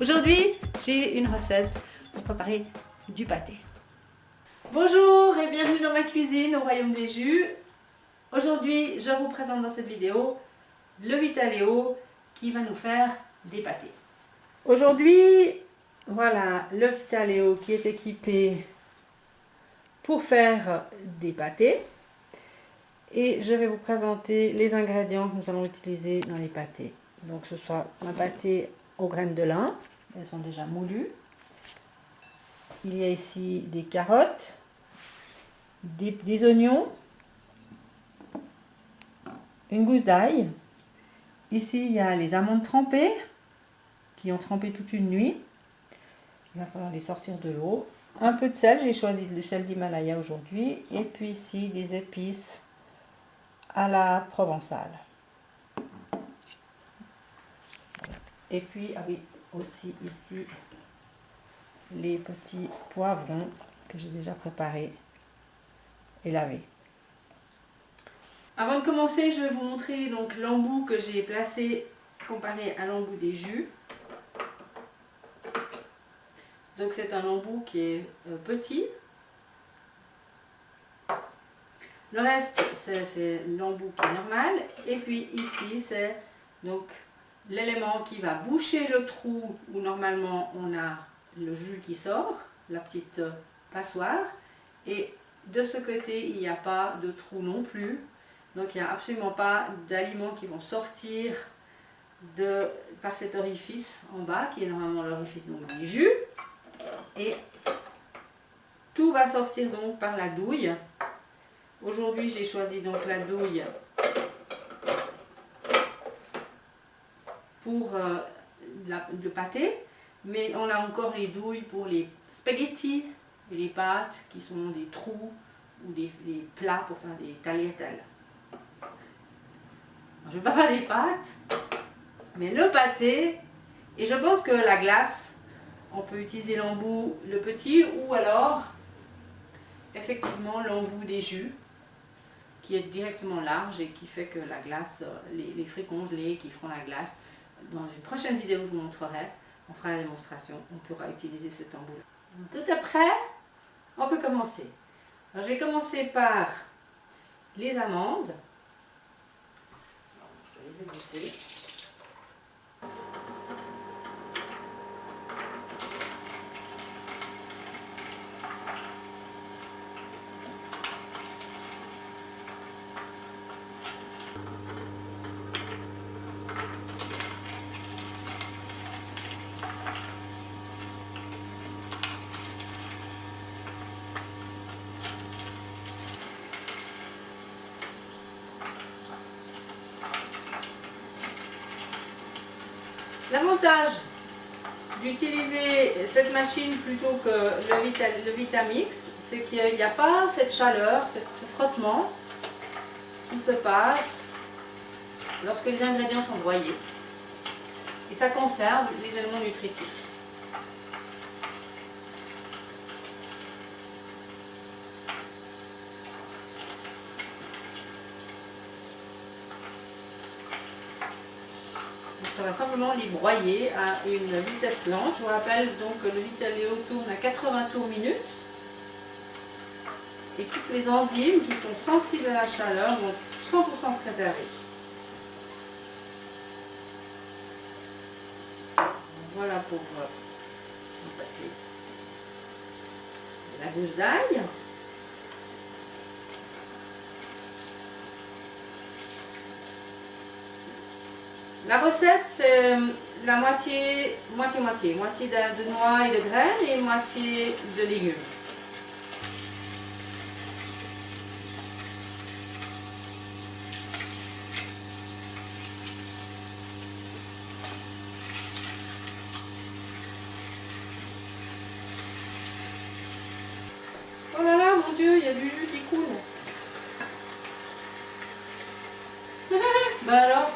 Aujourd'hui, j'ai une recette pour préparer du pâté. Bonjour et bienvenue dans ma cuisine au royaume des jus. Aujourd'hui, je vous présente dans cette vidéo le Vitaleo qui va nous faire des pâtés. Aujourd'hui, voilà le Vitaleo qui est équipé pour faire des pâtés. Et je vais vous présenter les ingrédients que nous allons utiliser dans les pâtés. Donc ce sera un pâté aux graines de lin, elles sont déjà moulues. Il y a ici des carottes, des oignons, une gousse d'ail. Ici il y a les amandes trempées qui ont trempé toute une nuit. Il va falloir les sortir de l'eau. Un peu de sel, j'ai choisi le sel d'Himalaya aujourd'hui. Et puis ici des épices à la provençale. Et puis, ah oui, aussi ici, les petits poivrons que j'ai déjà préparés et lavés. Avant de commencer, je vais vous montrer donc l'embout que j'ai placé comparé à l'embout des jus. Donc c'est un embout qui est petit. Le reste, c'est l'embout qui est normal. Et puis ici, c'est donc l'élément qui va boucher le trou où normalement on a le jus qui sort, la petite passoire. Et de ce côté, il n'y a pas de trou non plus. Donc il n'y a absolument pas d'aliments qui vont sortir par cet orifice en bas, qui est normalement l'orifice du jus. Et tout va sortir donc par la douille. Aujourd'hui, j'ai choisi donc la douille pour le pâté, mais on a encore les douilles pour les spaghettis et les pâtes qui sont des trous ou des plats pour faire des tagliatelles. Je ne vais pas faire des pâtes, mais le pâté, et je pense que la glace, on peut utiliser l'embout le petit ou alors effectivement l'embout des jus qui est directement large et qui fait que la glace, les fruits congelés qui feront la glace. Dans une prochaine vidéo, je vous montrerai, on fera la démonstration, on pourra utiliser cet embout. Tout après, on peut commencer. Alors, je vais commencer par les amandes. Je vais les égoutter. L'avantage d'utiliser cette machine plutôt que le Vitamix, c'est qu'il n'y a pas cette chaleur, ce frottement qui se passe lorsque les ingrédients sont broyés. Et ça conserve les éléments nutritifs. Ça va simplement les broyer à une vitesse lente. Je vous rappelle donc que le Vitaleo tourne à 80 tours minute. Et toutes les enzymes qui sont sensibles à la chaleur vont 100% préserver. Voilà pour passer la gousse d'ail. La recette, c'est la moitié de noix et de graines et moitié de légumes. Oh là là, mon Dieu, il y a du jus qui coule. Bah alors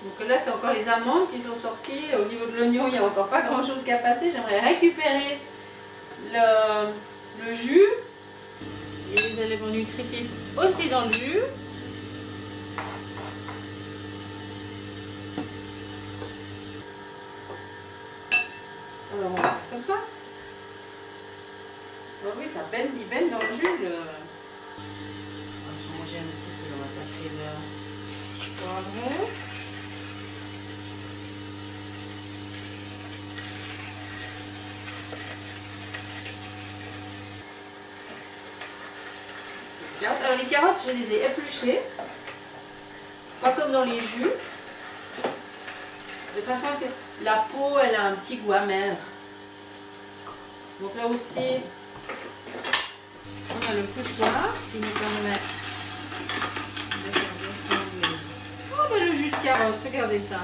Donc là, c'est encore les amandes qui sont sorties. Au niveau de l'oignon, il n'y a encore pas grand chose qui a passé. J'aimerais récupérer le jus et les éléments nutritifs aussi dans le jus. Alors on va faire comme ça. Oh oui, ça baigne, il baigne dans le jus. On va changer un petit peu, on va passer le poivron. Alors les carottes, je les ai épluchées, pas comme dans les jus, de façon à ce que la peau, elle a un petit goût amer. Donc là aussi, on a le poussoir qui nous permet de faire descendre. Oh ben le jus de carotte, regardez ça.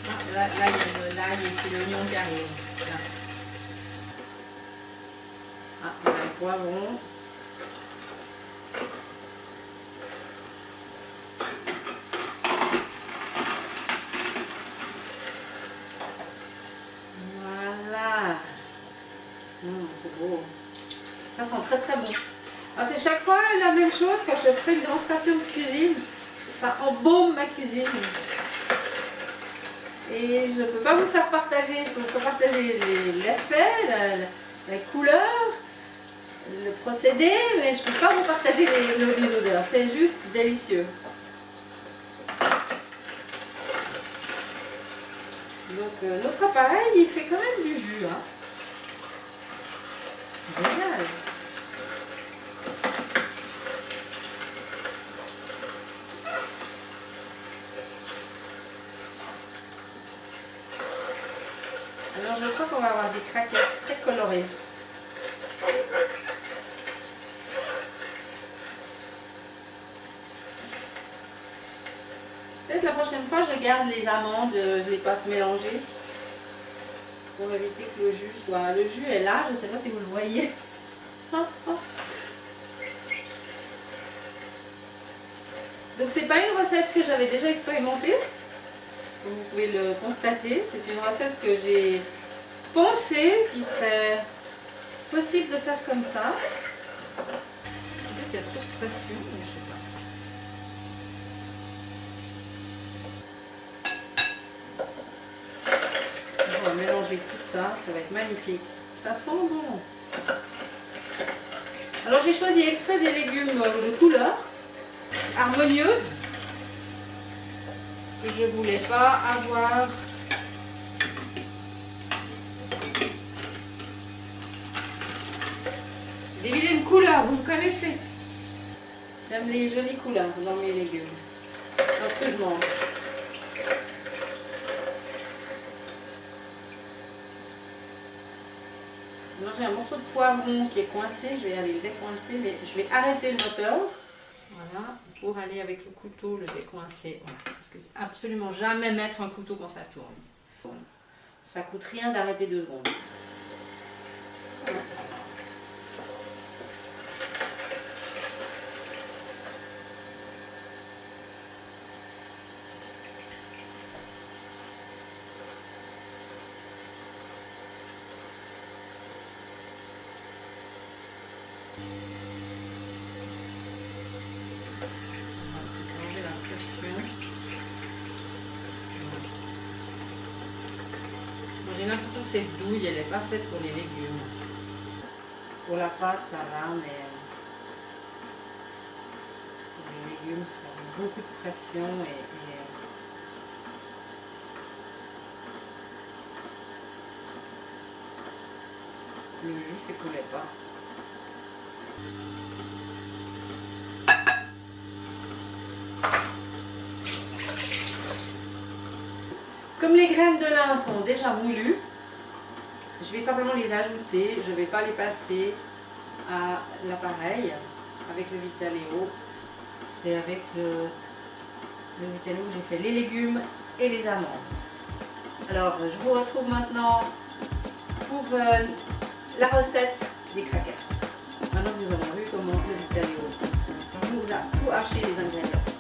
Ah, là, il y a de l'ail et puis l'oignon qui arrive. Là. Ah, on a le poivron. Voilà. C'est beau. Ça sent très très bon. Alors c'est chaque fois la même chose quand je fais une démonstration de cuisine. Ça embaume ma cuisine. Et je ne peux pas vous faire partager. Je peux vous faire partager l'effet, la couleur, le procédé, mais je ne peux pas vous partager les odeurs. C'est juste délicieux. Donc notre appareil, il fait quand même du jus. Hein. Génial. Alors je crois qu'on va avoir des crackers très colorés. Peut-être la prochaine fois je garde les amandes, je les passe mélanger pour éviter que le jus soit... Le jus est là, je ne sais pas si vous le voyez. Donc c'est pas une recette que j'avais déjà expérimentée. Comme vous pouvez le constater, c'est une recette que j'ai pensé qu'il serait possible de faire comme ça. Peut-être qu'il y a trop de pression, mais je sais pas. On va mélanger tout ça, ça va être magnifique. Ça sent bon. Alors j'ai choisi exprès des légumes de couleur harmonieuse. Je ne voulais pas avoir des vilaines couleurs, vous me connaissez. J'aime les jolies couleurs dans mes légumes, dans ce que je mange. Alors j'ai un morceau de poivron qui est coincé, je vais aller le décoincer, mais je vais arrêter le moteur. Voilà, pour aller avec le couteau le décoincer. Voilà. Parce que absolument jamais mettre un couteau quand ça tourne. Ça coûte rien d'arrêter 2 secondes. Voilà. J'ai l'impression que cette douille, elle n'est pas faite pour les légumes. Pour la pâte, ça va, mais pour les légumes, ça a beaucoup de pression et le jus ne s'écoulait pas. Comme les graines de lin sont déjà moulues, je vais simplement les ajouter. Je ne vais pas les passer à l'appareil avec le Vitaleo. C'est avec le Vitaleo que j'ai fait les légumes et les amandes. Alors, je vous retrouve maintenant pour la recette des crackers. maintenant nous avons vu comment le vidéo nous a tout haché les ingrédients.